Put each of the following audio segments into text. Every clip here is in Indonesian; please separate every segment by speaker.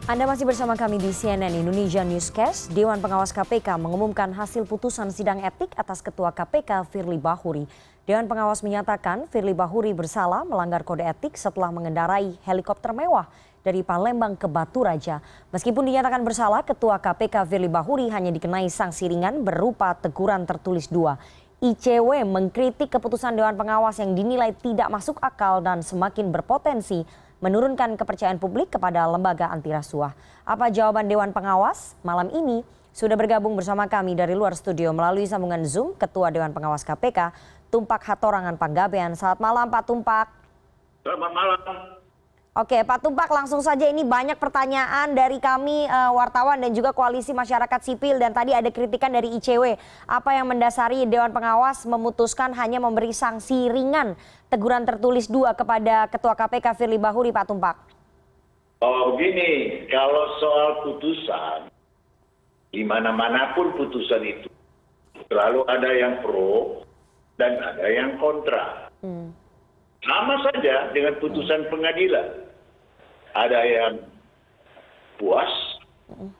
Speaker 1: Anda masih bersama kami di CNN Indonesia Newscast. Dewan Pengawas KPK mengumumkan hasil putusan sidang etik atas Ketua KPK Firly Bahuri. Dewan Pengawas menyatakan Firly Bahuri bersalah melanggar kode etik setelah mengendarai helikopter mewah dari Palembang ke Batu Raja. Meskipun dinyatakan bersalah, Ketua KPK Firly Bahuri hanya dikenai sanksi ringan berupa teguran tertulis 2. ICW mengkritik keputusan Dewan Pengawas yang dinilai tidak masuk akal dan semakin berpotensi menurunkan kepercayaan publik kepada lembaga anti rasuah. Apa jawaban Dewan Pengawas? Malam ini sudah bergabung bersama kami dari luar studio melalui sambungan Zoom Ketua Dewan Pengawas KPK, Tumpak Hatorangan Panggabean. Selamat malam Pak Tumpak.
Speaker 2: Selamat malam.
Speaker 1: Oke Pak Tumpak, langsung saja ini banyak pertanyaan dari kami wartawan dan juga koalisi masyarakat sipil dan tadi ada kritikan dari ICW. Apa yang mendasari Dewan Pengawas memutuskan hanya memberi sanksi ringan teguran tertulis 2 kepada Ketua KPK Firly Bahuri, Pak Tumpak?
Speaker 2: Oh gini, kalau soal putusan, di mana-manapun putusan itu selalu ada yang pro dan ada yang kontra. Sama saja dengan putusan pengadilan. Ada yang puas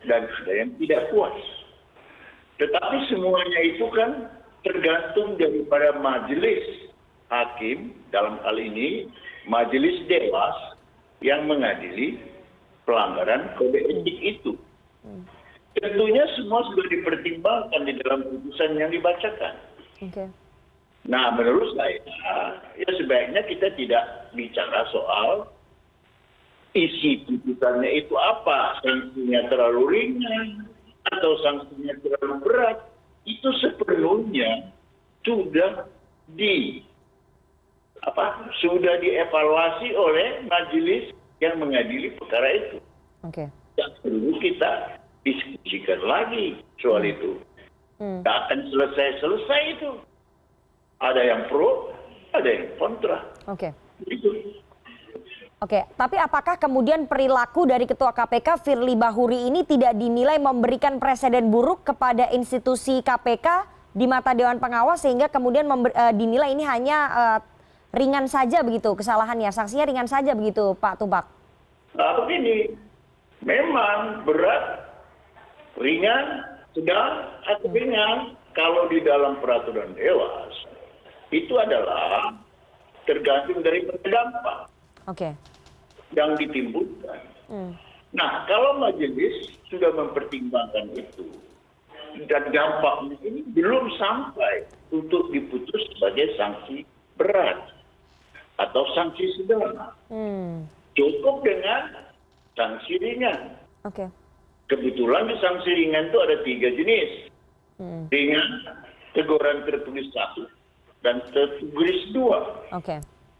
Speaker 2: dan ada yang tidak puas. Tetapi semuanya itu kan tergantung daripada majelis hakim, dalam hal ini majelis dewas yang mengadili pelanggaran kode etik itu. Tentunya semua sudah dipertimbangkan di dalam putusan yang dibacakan. Nah, menurut saya, ya sebaiknya kita tidak bicara soal isi putusannya itu apa, sanksinya terlalu ringan atau sanksinya terlalu berat. Itu sepenuhnya sudah dievaluasi oleh majelis yang mengadili perkara itu. Tidak perlu kita diskusikan lagi soal itu. Tidak akan selesai itu. Ada yang pro, ada yang kontra.
Speaker 1: Oke, tapi apakah kemudian perilaku dari Ketua KPK Firly Bahuri ini tidak dinilai memberikan presiden buruk kepada institusi KPK di mata Dewan Pengawas sehingga kemudian dinilai ini hanya ringan saja begitu kesalahannya, sanksinya ringan saja begitu Pak Tumpak?
Speaker 2: Nah begini, memang berat, ringan, sedang, atau ringan kalau di dalam peraturan dewas itu adalah tergantung dari dampak yang ditimbulkan. Nah, kalau majelis sudah mempertimbangkan itu dan dampaknya ini belum sampai untuk diputus sebagai sanksi berat atau sanksi sedang, cukup dengan sanksi ringan. Kebetulan di sanksi ringan itu ada 3 jenis. Ringan, teguran tertulis 1, dan tertulis 2.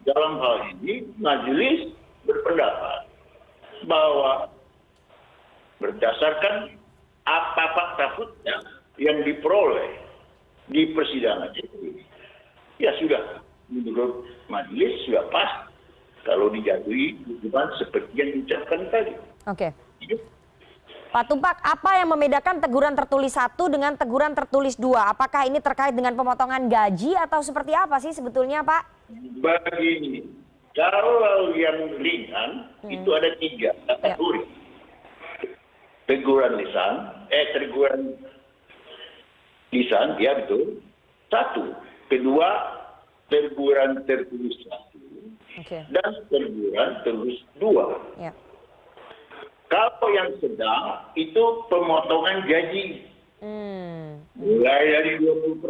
Speaker 2: Dalam hal ini majelis berpendapat bahwa berdasarkan apa fakta yang diperoleh di persidangan itu, ya sudah menurut majelis sudah pas kalau dijatuhi hukuman seperti yang diucapkan tadi.
Speaker 1: Pak Tumpak, apa yang membedakan teguran tertulis 1 dengan teguran tertulis 2? Apakah ini terkait dengan pemotongan gaji atau seperti apa sih sebetulnya, Pak?
Speaker 2: Begini, kalau yang ringan itu ada 3 kategori. Teguran lisan, ya betul. 1. Kedua, teguran tertulis 1. Dan teguran tertulis 2. Kalau yang sedang itu pemotongan gaji. Mulai dari 20%,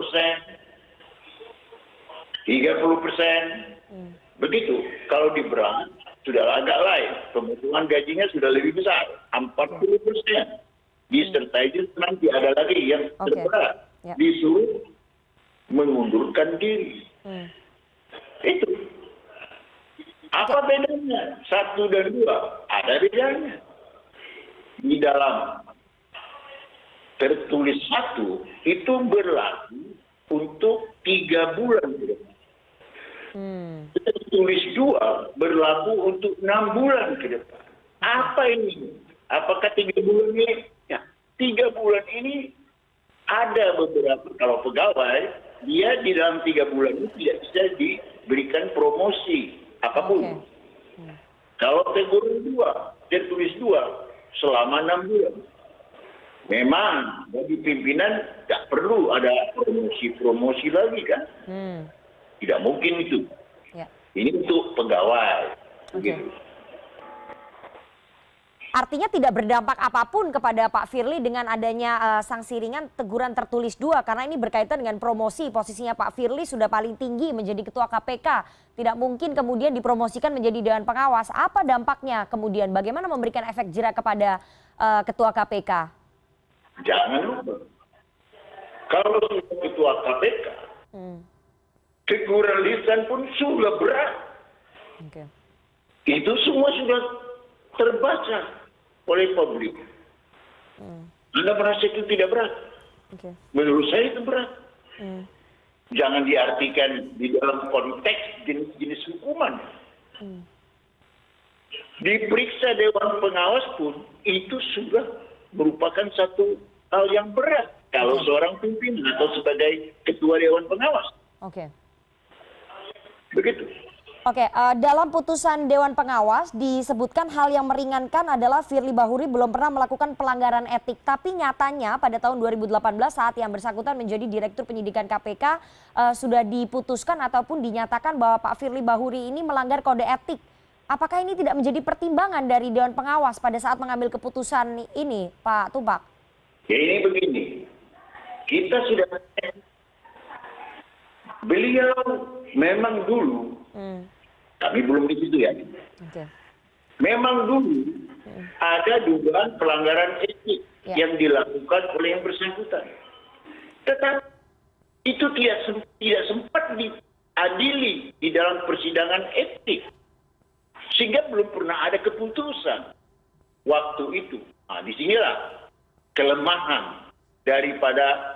Speaker 2: 30%. Begitu. Kalau di berat sudah agak lain. Pemotongan gajinya sudah lebih besar. 40%. Disertai nanti ada lagi yang terberat. Disuruh mengundurkan diri. Itu. Apa bedanya? 1 dan 2? Ada bedanya. Di dalam tertulis 1 itu berlaku untuk 3 bulan ke depan. Tertulis 2 berlaku untuk 6 bulan ke depan. Apa ini? Apakah 3 bulan ini? Ya, 3 bulan ini ada beberapa, kalau pegawai, dia di dalam 3 bulan ini tidak bisa diberikan promosi apapun. Kalau teguran 2, tertulis 2, selama 6 bulan. Memang bagi pimpinan tidak perlu ada promosi-promosi lagi kan? Tidak mungkin itu.
Speaker 1: Ya.
Speaker 2: Ini untuk pegawai.
Speaker 1: Oke.
Speaker 2: Gitu.
Speaker 1: Artinya tidak berdampak apapun kepada Pak Firly dengan adanya sanksi ringan teguran tertulis 2 karena ini berkaitan dengan promosi. Posisinya Pak Firly sudah paling tinggi menjadi ketua KPK. Tidak mungkin kemudian dipromosikan menjadi dewan pengawas. Apa dampaknya kemudian? Bagaimana memberikan efek jerak kepada ketua KPK?
Speaker 2: Jangan lupa, kalau ketua KPK, teguran lisan pun sudah berat.
Speaker 1: Okay.
Speaker 2: Itu semua sudah terbaca oleh publik. Anda merasa itu tidak berat?
Speaker 1: Okay.
Speaker 2: Menurut saya itu berat. Jangan diartikan di dalam konteks jenis-jenis hukuman. Diperiksa Dewan Pengawas pun itu sudah merupakan satu hal yang berat kalau seorang pimpinan atau sebagai ketua Dewan Pengawas.
Speaker 1: Oke.
Speaker 2: Begitu.
Speaker 1: Oke, dalam putusan Dewan Pengawas disebutkan hal yang meringankan adalah Firly Bahuri belum pernah melakukan pelanggaran etik. Tapi nyatanya pada tahun 2018 saat yang bersangkutan menjadi Direktur Penyidikan KPK sudah diputuskan ataupun dinyatakan bahwa Pak Firly Bahuri ini melanggar kode etik. Apakah ini tidak menjadi pertimbangan dari Dewan Pengawas pada saat mengambil keputusan ini, Pak Tumpak?
Speaker 2: Ya ini begini, kita sudah beliau memang dulu, kami belum di situ ya.
Speaker 1: Okay.
Speaker 2: Memang dulu ada dugaan pelanggaran etik yang dilakukan oleh yang bersangkutan. Tetapi itu tidak sempat diadili di dalam persidangan etik. Sehingga belum pernah ada keputusan waktu itu. Nah, disinilah kelemahan daripada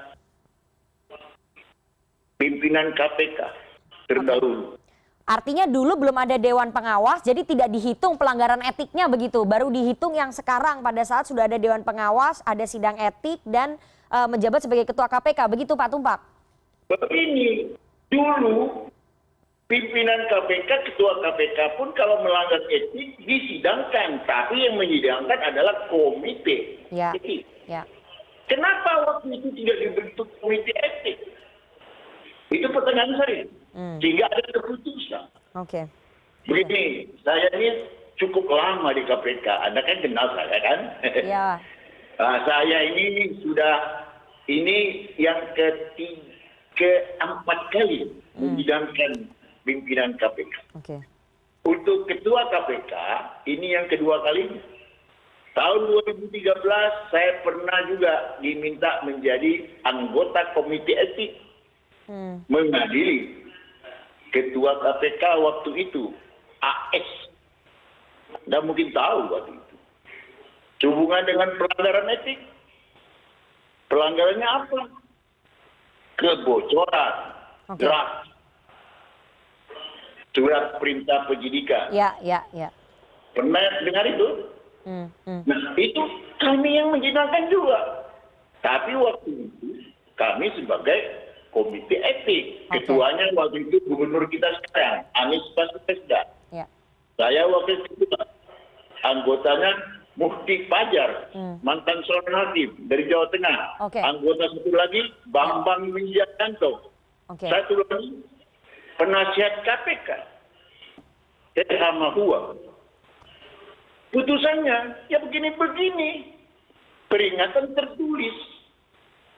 Speaker 2: pimpinan KPK terdahulu.
Speaker 1: Artinya dulu belum ada Dewan Pengawas, jadi tidak dihitung pelanggaran etiknya begitu. Baru dihitung yang sekarang pada saat sudah ada Dewan Pengawas, ada sidang etik dan menjabat sebagai Ketua KPK. Begitu Pak Tumpak?
Speaker 2: Begini, dulu pimpinan KPK, Ketua KPK pun kalau melanggar etik disidangkan. Tapi yang menyidangkan adalah komite etik.
Speaker 1: Ya.
Speaker 2: Kenapa waktu itu tidak dibentuk komite etik? Itu pertanyaan saya. Sehingga ada keputusan.
Speaker 1: Oke.
Speaker 2: Begini, saya ini cukup lama di KPK. Anda kan kenal saya kan?
Speaker 1: Ya.
Speaker 2: Saya ini sudah yang keempat kali menyidangkan pimpinan KPK.
Speaker 1: Oke.
Speaker 2: Untuk ketua KPK, ini yang kedua kalinya. Tahun 2013 saya pernah juga diminta menjadi anggota komite etik. Mengadili ketua KPK waktu itu, AS. Anda mungkin tahu waktu itu. Hubungan dengan pelanggaran etik. Pelanggarannya apa? Kebocoran draft surat perintah penyidikan.
Speaker 1: Ya.
Speaker 2: Pernah dengar itu? Nah, itu kami yang menyidangkan juga. Tapi waktu itu kami sebagai komite etik. Ketuanya waktu itu gubernur kita sekarang, Anies Baswedan.
Speaker 1: Ya.
Speaker 2: Saya wakil ketua. Anggotanya Mufti Fajar, mantan seorang hakim dari Jawa Tengah. Anggota satu lagi Bambang Wijayanto. Satu lagi penasihat KPK. Hua. Putusannya ya begini-begini. Peringatan tertulis.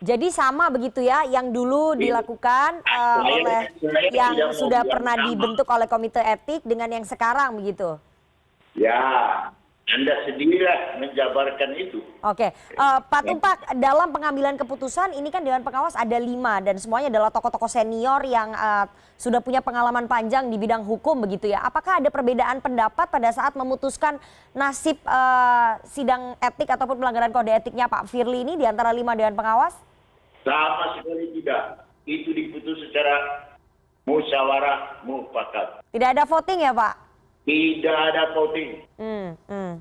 Speaker 1: Jadi sama begitu ya yang dulu dilakukan oleh yang sudah pernah dibentuk oleh komite etik dengan yang sekarang begitu?
Speaker 2: Ya, Anda sendirilah menjabarkan itu.
Speaker 1: Oke, Pak Tumpak, dalam pengambilan keputusan ini kan Dewan Pengawas ada 5 dan semuanya adalah tokoh-tokoh senior yang sudah punya pengalaman panjang di bidang hukum begitu ya. Apakah ada perbedaan pendapat pada saat memutuskan nasib sidang etik ataupun pelanggaran kode etiknya Pak Firly ini di antara 5 Dewan Pengawas?
Speaker 2: Sama sekali tidak. Itu diputus secara musyawarah mufakat.
Speaker 1: Tidak ada voting ya Pak?
Speaker 2: Tidak ada voting.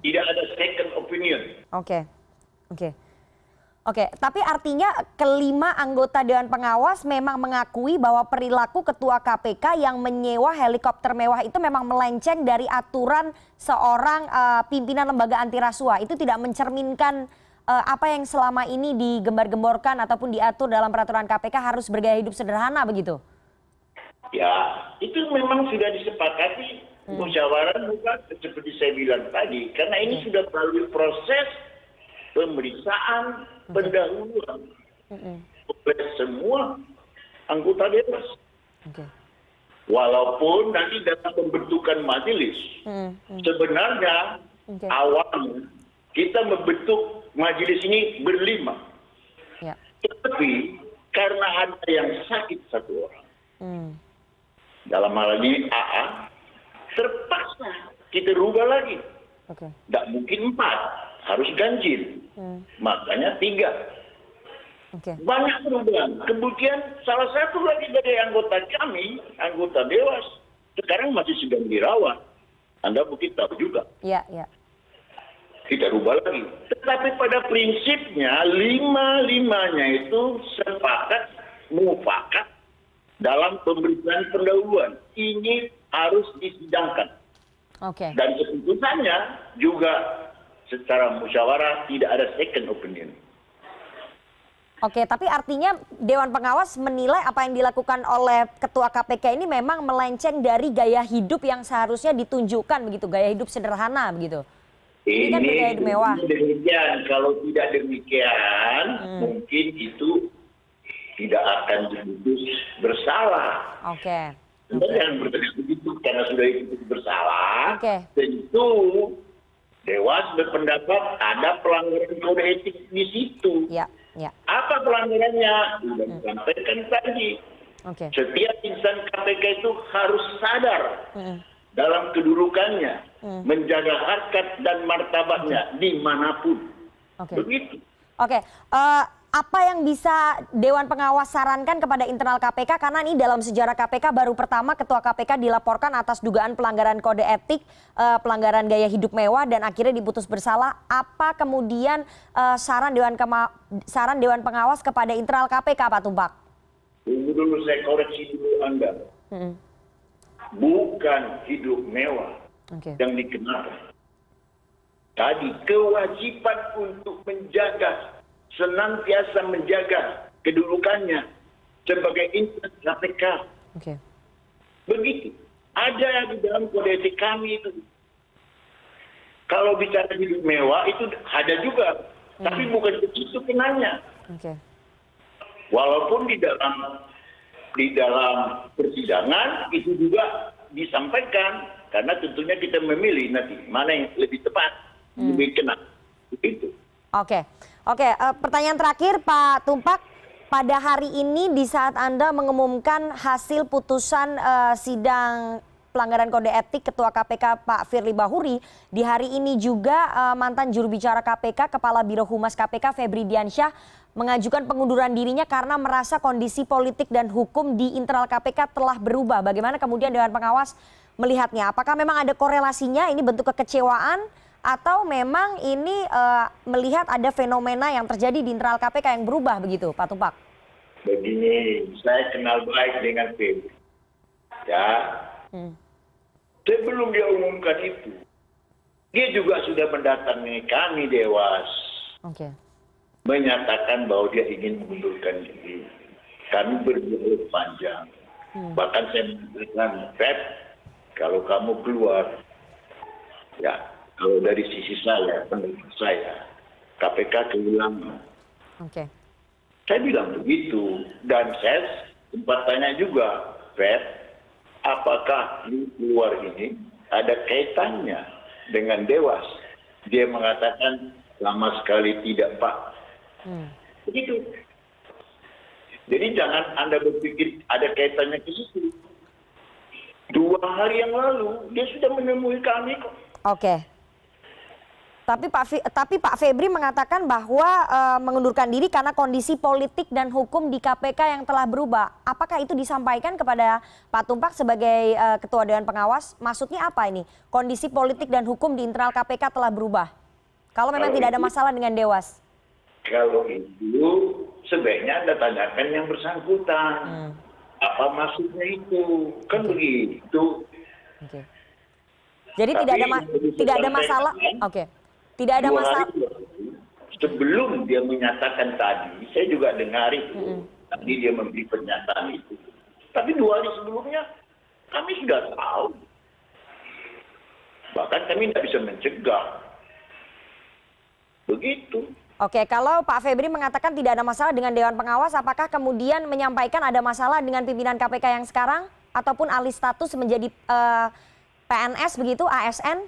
Speaker 2: Tidak ada second opinion.
Speaker 1: Oke. Oke, tapi artinya kelima anggota Dewan Pengawas memang mengakui bahwa perilaku Ketua KPK yang menyewa helikopter mewah itu memang melenceng dari aturan seorang pimpinan lembaga antirasuah. Itu tidak mencerminkan apa yang selama ini digembar-gemborkan ataupun diatur dalam peraturan KPK harus bergaya hidup sederhana begitu?
Speaker 2: Ya, itu memang sudah disepakati musyawarah bukan seperti saya bilang tadi. Karena ini sudah melalui proses pemeriksaan pendahuluan oleh semua anggota Dewas. Walaupun nanti dalam pembentukan majelis, sebenarnya awalnya kita membentuk majelis ini berlima. Tetapi karena ada yang sakit satu orang, dalam hal ini AA, terpaksa kita rubah lagi. Tidak mungkin 4. Harus ganjil, makanya 3. Banyak perubahan. Kemudian salah satu lagi dari anggota kami, anggota Dewas, sekarang masih sedang dirawat. Anda mungkin tahu juga.
Speaker 1: Iya.
Speaker 2: Kita rubah lagi. Tetapi pada prinsipnya, 5-5-nya itu sepakat, mufakat dalam pemberitaan pendahuluan. Ini harus disidangkan. Dan keputusannya juga secara musyawarah tidak ada second opinion.
Speaker 1: Oke, tapi artinya Dewan Pengawas menilai apa yang dilakukan oleh Ketua KPK ini memang melenceng dari gaya hidup yang seharusnya ditunjukkan begitu, gaya hidup sederhana begitu. Ini kan gaya hidup mewah.
Speaker 2: Demikian, kalau tidak demikian, mungkin itu tidak akan diputus bersalah. Jangan bertanya begitu, karena sudah diputus bersalah, tentu Dewas berpendapat ada pelanggaran kode etik di situ. Apa pelanggarannya? Sudah disampaikan tadi. Setiap insan KPK itu harus sadar dalam kedudukannya, menjaga harkat dan martabatnya dimanapun. Begitu. Apa yang bisa Dewan Pengawas sarankan kepada internal KPK? Karena ini dalam sejarah KPK baru pertama Ketua KPK dilaporkan atas dugaan pelanggaran kode etik, pelanggaran gaya hidup mewah dan akhirnya diputus bersalah. Apa kemudian saran Dewan Pengawas kepada internal KPK, Pak Tumpak? Tunggu dulu, saya koreksi dulu Anda. Bukan hidup mewah yang dikenakan. Tadi kewajiban untuk senantiasa menjaga kedudukannya sebagai insan KPK. Begitu. Ada di dalam kode etik kami itu. Kalau bicara hidup mewah itu ada juga, tapi bukan begitu kenanya. Walaupun di dalam persidangan itu juga disampaikan, karena tentunya kita memilih nanti mana yang lebih tepat, lebih kena. Begitu. Pertanyaan terakhir Pak Tumpak, pada hari ini di saat Anda mengumumkan hasil putusan sidang pelanggaran kode etik Ketua KPK Pak Firly Bahuri, di hari ini juga mantan juru bicara KPK, Kepala Biro Humas KPK Febri Diansyah mengajukan pengunduran dirinya karena merasa kondisi politik dan hukum di internal KPK telah berubah. Bagaimana kemudian Dewan Pengawas melihatnya? Apakah memang ada korelasinya, ini bentuk kekecewaan? Atau memang ini melihat ada fenomena yang terjadi di internal KPK yang berubah begitu, Pak Tumpak? Begini, saya kenal baik dengan Febri. Sebelum dia umumkan itu, dia juga sudah mendatangi kami Dewas. Menyatakan bahwa dia ingin mengundurkan diri. Kami berdialog panjang. Bahkan saya mengatakan, Feb, kalau kamu keluar, kalau dari sisi saya, pendapat saya, KPK kehilangan. Saya bilang begitu. Dan saya sempat tanya juga, Fed, apakah keluar ini ada kaitannya dengan Dewas? Dia mengatakan, sama sekali tidak, Pak. Begitu. Jadi jangan Anda berpikir ada kaitannya ke situ. 2 hari yang lalu, dia sudah menemui kami kok. Tapi Pak Febri mengatakan bahwa mengundurkan diri karena kondisi politik dan hukum di KPK yang telah berubah. Apakah itu disampaikan kepada Pak Tumpak sebagai Ketua Dewan Pengawas? Maksudnya apa ini? Kondisi politik dan hukum di internal KPK telah berubah. Kalau memang tidak ada masalah dengan Dewas. Kalau itu sebaiknya Anda tanyakan yang bersangkutan. Apa maksudnya itu? Kan begitu.
Speaker 1: Oke. Jadi tidak ada masalah. Oke. Tidak ada masalah.
Speaker 2: Sebelum dia menyatakan tadi, saya juga dengar itu. Tadi dia memberi pernyataan itu. Tapi 2 hari sebelumnya kami sudah tahu. Bahkan kami tidak bisa mencegah. Begitu.
Speaker 1: Oke, kalau Pak Febri mengatakan tidak ada masalah dengan Dewan Pengawas, apakah kemudian menyampaikan ada masalah dengan pimpinan KPK yang sekarang? Ataupun alih status menjadi PNS begitu, ASN?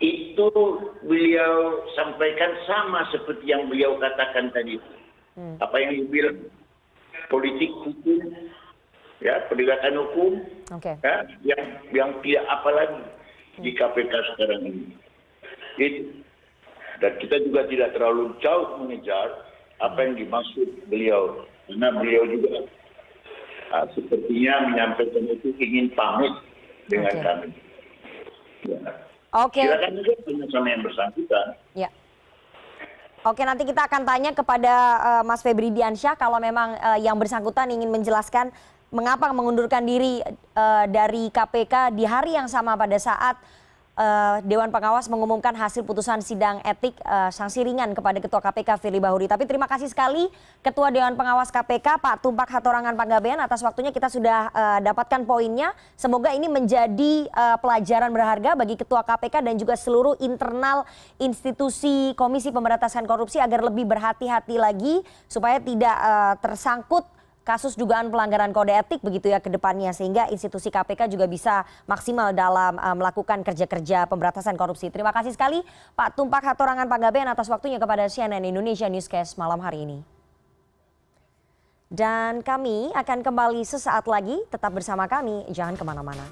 Speaker 2: Itu beliau sampaikan sama seperti yang beliau katakan tadi. Apa yang dibilang? Politik hukum, ya, penegakan hukum, ya, yang tidak apa lagi di KPK sekarang ini. Itu. Dan kita juga tidak terlalu jauh mengejar apa yang dimaksud beliau. Karena beliau juga sepertinya menyampaikan itu ingin pamit dengan kami. Ya. Silakan juga sama yang bersangkutan.
Speaker 1: Ya. Oke, nanti kita akan tanya kepada Mas Febri Diansyah kalau memang yang bersangkutan ingin menjelaskan mengapa mengundurkan diri dari KPK di hari yang sama pada saat Dewan Pengawas mengumumkan hasil putusan sidang etik sanksi ringan kepada Ketua KPK Firly Bahuri. Tapi terima kasih sekali Ketua Dewan Pengawas KPK Pak Tumpak Hatorangan Panggabean atas waktunya. Kita sudah dapatkan poinnya. Semoga ini menjadi pelajaran berharga bagi Ketua KPK dan juga seluruh internal institusi Komisi Pemberantasan Korupsi agar lebih berhati-hati lagi supaya tidak tersangkut kasus dugaan pelanggaran kode etik begitu ya ke depannya, sehingga institusi KPK juga bisa maksimal dalam melakukan kerja-kerja pemberantasan korupsi. Terima kasih sekali Pak Tumpak Hatorangan Panggabean atas waktunya kepada CNN Indonesia Newscast malam hari ini. Dan kami akan kembali sesaat lagi, tetap bersama kami, jangan kemana-mana.